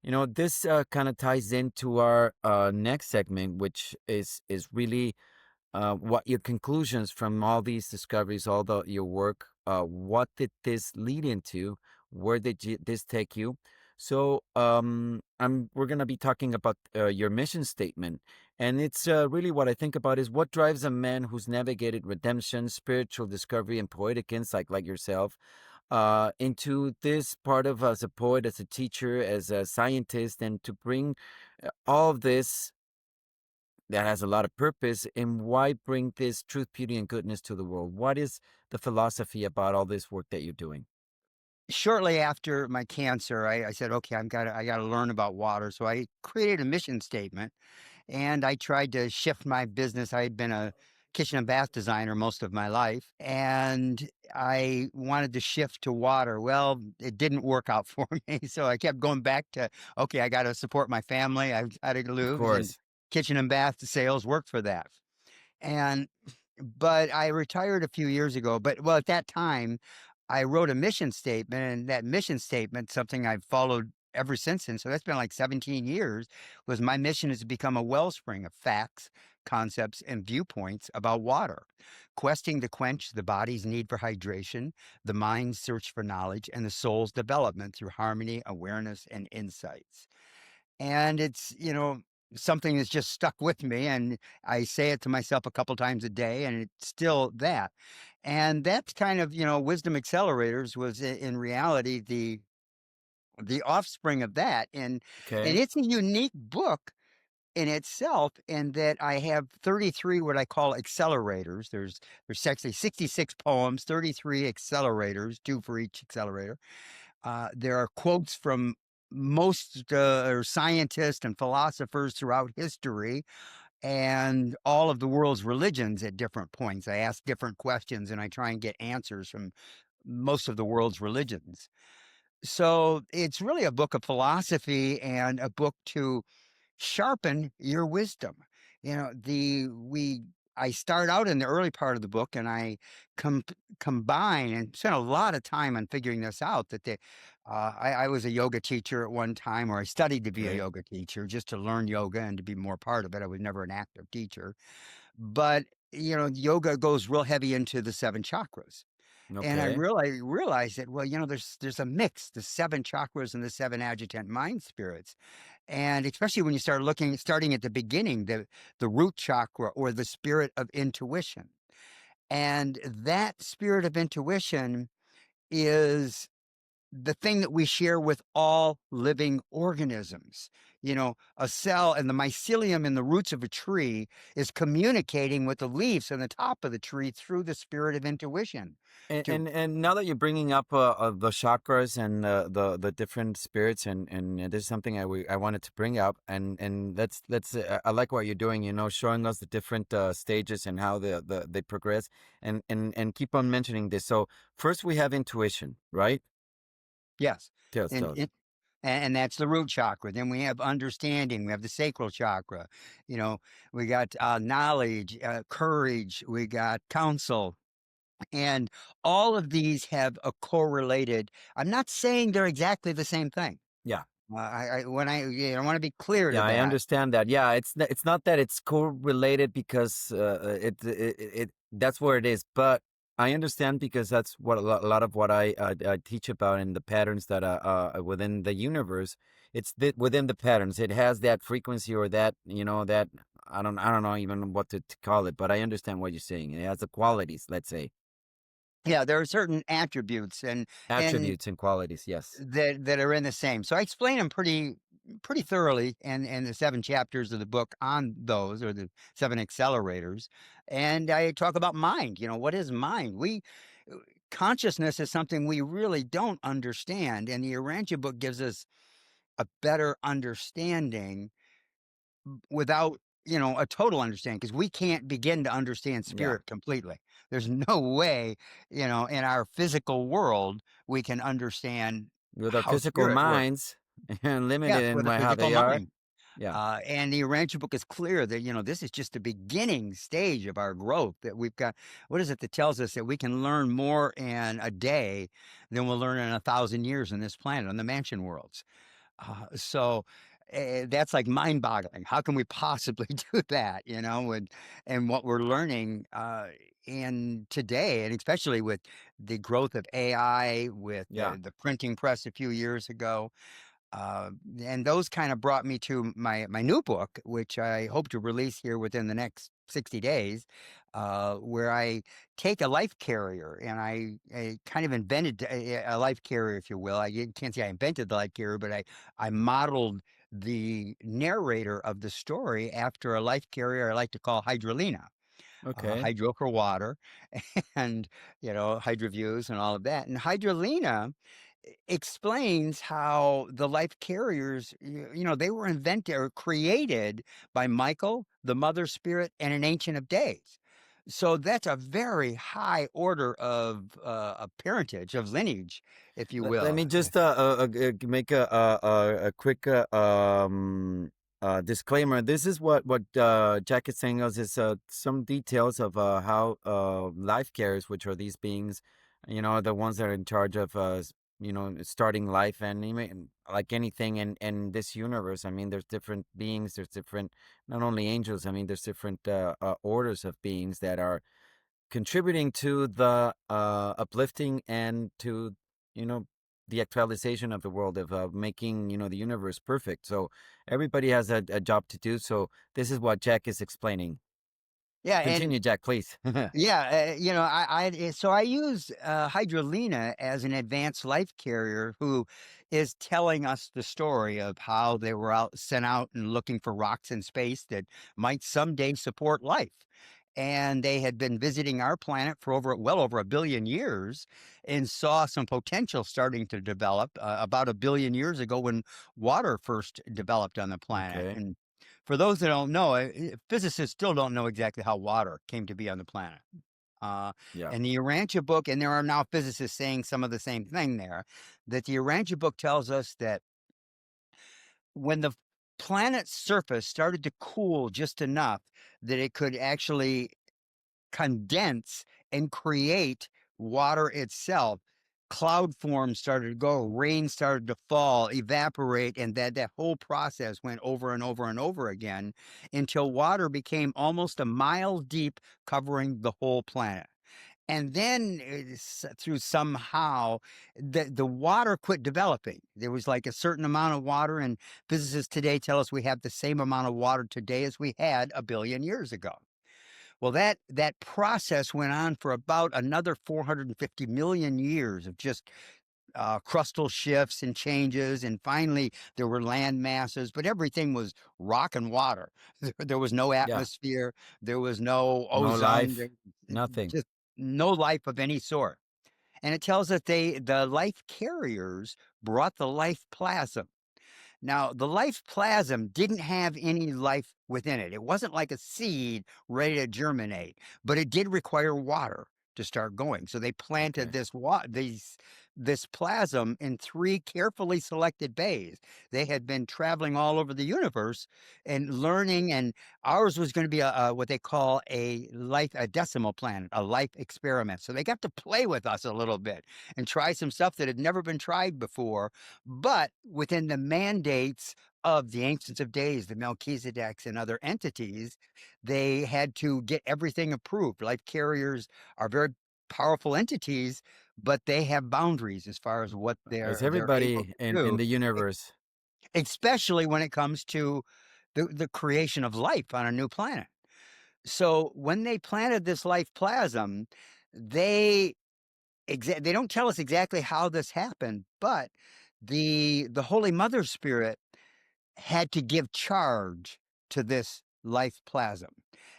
This kind of ties into our next segment, which is really what your conclusions from all these discoveries, your work. What did this lead into? Where did this take you? So, we're gonna be talking about your mission statement, and it's really what I think about is what drives a man who's navigated redemption, spiritual discovery, and poetic insight like yourself into this part of as a poet, as a teacher, as a scientist, and to bring all of this that has a lot of purpose. And why bring this truth, beauty, and goodness to the world? What is the philosophy about all this work that you're doing? Shortly after my cancer, I said, okay, I gotta learn about water. So I created a mission statement and I tried to shift my business. I had been a kitchen and bath designer most of my life, and I wanted to shift to water. Well, it didn't work out for me. So I kept going back to, okay, I got to support my family. I've got to Of lose, and course. kitchen and bath sales worked for that. And but I retired a few years ago. But well, at that time, I wrote a mission statement, and that mission statement, something I've followed ever since. And so that's been like 17 years, was my mission is to become a wellspring of facts, concepts, and viewpoints about water, questing to quench the body's need for hydration, the mind's search for knowledge, and the soul's development through harmony, awareness, and insights. And it's, something that's just stuck with me. And I say it to myself a couple times a day, and it's still that. And that's kind of, Wisdom Accelerators was in reality the offspring of that. And Okay. it's a unique book in itself in that I have 33 what I call accelerators. There's actually 66 poems, 33 accelerators, two for each accelerator. There are quotes from most or scientists and philosophers throughout history and all of the world's religions at different points. I ask different questions and I try and get answers from most of the world's religions. So it's really a book of philosophy and a book to sharpen your wisdom. You know, the we I start out in the early part of the book and I com combine and spent a lot of time on figuring this out that I was a yoga teacher at one time, or I studied to be a Okay. yoga teacher just to learn yoga and to be more part of it. I was never an active teacher, but yoga goes real heavy into the seven chakras. And I Okay. really realized that, well, there's a mix, the seven chakras and the seven adjutant mind spirits. And especially when you starting at the beginning, the root chakra or the spirit of intuition. And that spirit of intuition is the thing that we share with all living organisms. A cell and the mycelium in the roots of a tree is communicating with the leaves on the top of the tree through the spirit of intuition. And, To and and now that you're bringing up the chakras and the different spirits, and this is something I wanted to bring up, and let's I like what you're doing, showing us the different stages and how they progress, and keep on mentioning this. So first we have intuition, right? Yes. Tell And us. it and that's the root chakra. Then we have understanding, we have the sacral chakra. You know, we got knowledge, courage, we got counsel. And all of these have a correlated. I'm not saying they're exactly the same thing. Yeah. I want to be clear to Yeah, I that. understand that. Yeah, it's not that it's correlated because that's where it is, but I understand because that's what a lot of what I teach about in the patterns that within the universe. It's within the patterns. It has that frequency or that that I don't know even what to call it, but I understand what you're saying. It has the qualities, let's say, Yeah, there are certain attributes and attributes and qualities. Yes. that are in the same. So I explain them pretty thoroughly in the seven chapters of the book on those, or the seven accelerators. And I talk about mind. What is mind? We Consciousness is something we really don't understand, and the Urantia book gives us a better understanding without a total understanding, because we can't begin to understand Yeah. spirit completely. There's no way in our physical world we can understand With our how physical spirit works. minds and limited Yes, in with a how physical they are. mind. Yeah. And the Urantia book is clear that this is just the beginning stage of our growth, that we've got. What is it that tells us that we can learn more in a day than we'll learn in 1,000 years on this planet, on the mansion worlds? That's like mind-boggling. How can we possibly do that? And what we're learning in today, and especially with the growth of AI, with Yeah. the printing press a few years ago, uh, and those kind of brought me to my new book, which I hope to release here within the next 60 days, where I take a life carrier and I kind of invented a life carrier, if you will. Can't say I invented the life carrier, but I modeled the narrator of the story after a life carrier I like to call Hydrolina. Okay. Hydro for water, and Hydroviews and all of that. And Hydrolina explains how the life carriers, they were invented or created by Michael, the mother spirit, and an ancient of days. So that's a very high order of parentage, of lineage, if you Let will. me just make a quick disclaimer. This is what Jack is saying us is some details of how life carriers, which are these beings, the ones that are in charge of starting life, and even like anything in this universe. I mean, there's different beings. There's different, not only angels. I mean, there's different orders of beings that are contributing to the uplifting and to you know the actualization of the world, of making the universe perfect. So everybody has a job to do. So this is what Jack is explaining. Yeah, and Continue, Jack, please. yeah, so I use Hydrolina as an advanced life carrier who is telling us the story of how they were sent out and looking for rocks in space that might someday support life. And they had been visiting our planet for well over 1 billion years, and saw some potential starting to develop about 1 billion years ago when water first developed on the planet. Okay. And for those that don't know, physicists still don't know exactly how water came to be on the planet. Uh, Yeah. and the Urantia book, and there are now physicists saying some of the same thing there, that the Urantia book tells us that when the planet's surface started to cool just enough that it could actually condense and create water itself, cloud forms started to go, rain started to fall, evaporate, and that whole process went over and over and over again until water became almost a mile deep, covering the whole planet. And then through somehow the water quit developing. There was like a certain amount of water, and physicists today tell us we have the same amount of water today as we had 1 billion years ago. Well, that process went on for about another 450 million years of just crustal shifts and changes, and finally there were land masses, but everything was rock and water. There was no Yeah. atmosphere, there was no No ozone, life. Nothing. just no life of any sort. And it tells us the life carriers brought the life plasm. Now, the life plasm didn't have any life within it. It wasn't like a seed ready to germinate, but it did require water to start going. So they planted Okay. this plasm in three carefully selected bays. They had been traveling all over the universe and learning, and ours was going to be what they call a decimal planet, a life experiment. So they got to play with us a little bit and try some stuff that had never been tried before, but within the mandates of the Ancients of Days, the Melchizedeks, and other entities, they had to get everything approved. Life carriers are very powerful entities, but they have boundaries as far as what As they're able everybody to in do, the e- universe. especially when it comes to the creation of life on a new planet. So when they planted this life plasm, they they don't tell us exactly how this happened, but the Holy Mother Spirit had to give charge to this life plasm.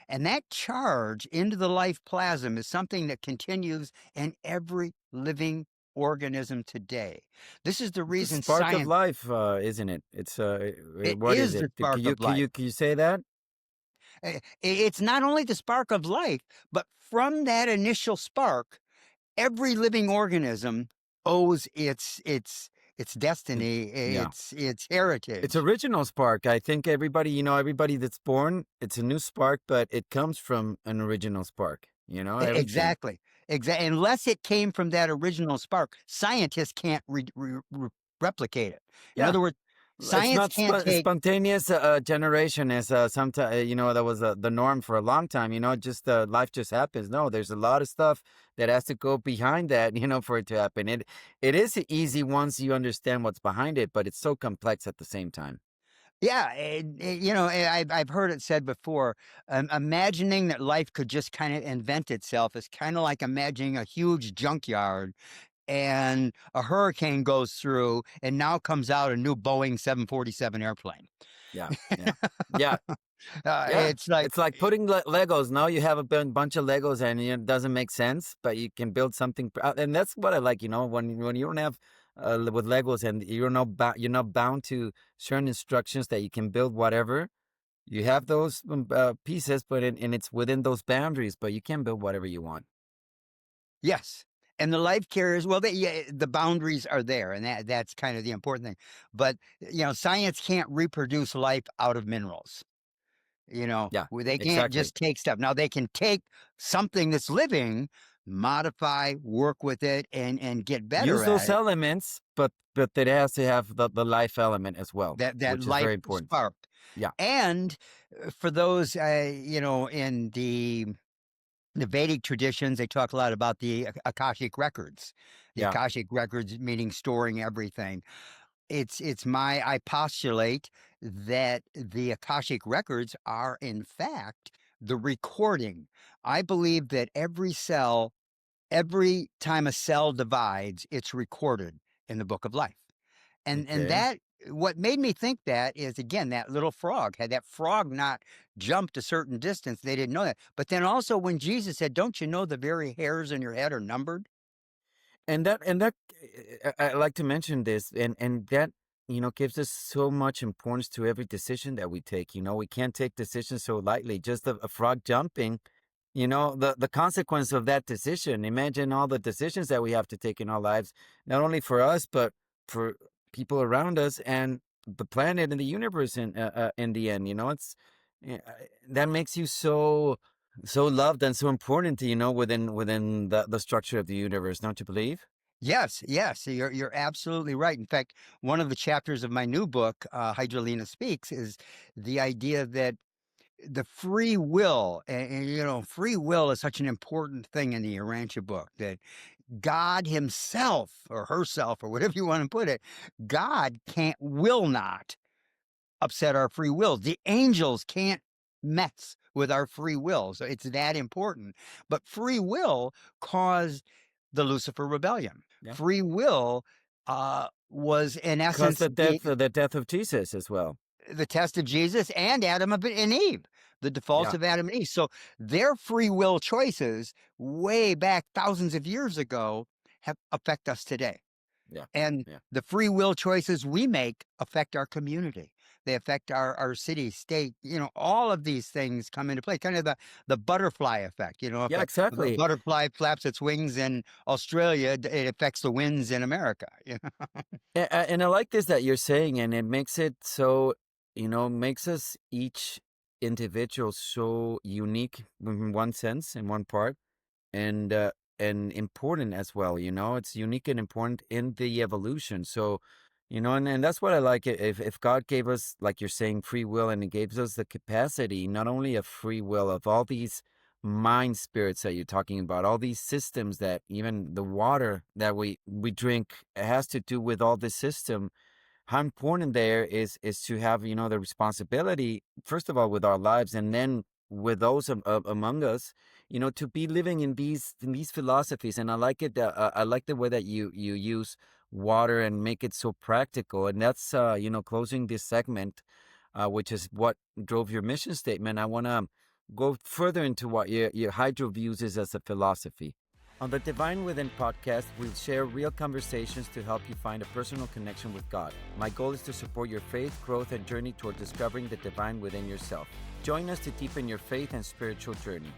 And that charge into the life plasm is something that continues in every living organism today. This is the The reason spark of science, life, isn't it? It's it what is is it? the spark of life. Can you say that? It's not only the spark of life, but from that initial spark, every living organism owes its It, destiny, yeah. its It's heritage. original spark. I think everybody, everybody that's born, it's a new spark, but it comes from an original spark. Everything. Exactly. Exactly. Unless it came from that original spark, scientists can't replicate it. In Yeah. other words, It's Science not can't take. spontaneous generation as sometimes that was the norm for a long time. Just life just happens. No, there's a lot of stuff that has to go behind that. For it to happen. It is easy once you understand what's behind it, but it's so complex at the same time. Yeah, I've heard it said before. Imagining that life could just kind of invent itself is kind of like imagining a huge junkyard, and a hurricane goes through, and now comes out a new Boeing 747 airplane. Yeah, yeah, yeah. Yeah, It's like, it's like putting Legos. Now you have a bunch of Legos, and it doesn't make sense, but you can build something. And that's what I like. When you don't have with Legos, and you're not bound to certain instructions that you can build whatever. You have those pieces, but and it's within those boundaries. But you can build whatever you want. yes. And the life carriers, well, yeah, the boundaries are there, and that's kind of the important thing. But science can't reproduce life out of minerals. Yeah, Where they can't exactly. just take stuff. Now they can take something that's living, modify, work with it, and get better Use at those it. elements, but it has to have the life element as well, That which is life very important. spark. Yeah, And for those, in the Vedic traditions, they talk a lot about the Akashic records. The yeah. Akashic records meaning storing everything. I postulate that the Akashic records are in fact the recording. I believe that every time a cell divides, it's recorded in the book of life. And Okay. that, what made me think that is, again, that little frog. Had that frog not jumped a certain distance, they didn't know that. But then also when Jesus said, "Don't you know the very hairs in your head are numbered?" And that I like to mention this, and that gives us so much importance to every decision that we take. We can't take decisions so lightly. Just a frog jumping, the consequence of that decision. Imagine all the decisions that we have to take in our lives, not only for us but for people around us and the planet and the universe. In the end, that makes you so loved and so important, within the structure of the universe, don't you believe? Yes, yes, you're absolutely right. In fact, one of the chapters of my new book, Hydrolina Speaks, is the idea that the free will, and free will is such an important thing in the Urantia book, that God himself or herself or whatever you want to put it, God will not upset our free will. The angels can't mess with our free will. So it's that important. But free will caused the Lucifer rebellion. Yeah. Free will was in Caused essence the death of Jesus as well. the test of Jesus and Adam and Eve, the defaults Yeah, of Adam and Eve. So their free will choices way back thousands of years ago have affect us today. yeah, And yeah. the free will choices we make affect our community. They affect our city, state, all of these things come into play. Kind of the butterfly effect. If Yeah, if a exactly. butterfly flaps its wings in Australia, it affects the winds in America. And I like this that you're saying, and it makes it so, makes us each individual so unique in one sense, in one part, and important as well. It's unique and important in the evolution. So, and that's what I like. If God gave us, like you're saying, free will, and He gave us the capacity, not only of free will, of all these mind spirits that you're talking about, all these systems, that even the water that we drink has to do with all this system. How important there is to have the responsibility, first of all, with our lives, and then with those among us, to be living in these philosophies. And I like it. I like the way that you use water and make it so practical. And that's closing this segment, which is what drove your mission statement. I want to go further into what your Hydroviews is as a philosophy. On the Divine Within podcast, we'll share real conversations to help you find a personal connection with God. My goal is to support your faith, growth, and journey toward discovering the divine within yourself. Join us to deepen your faith and spiritual journey.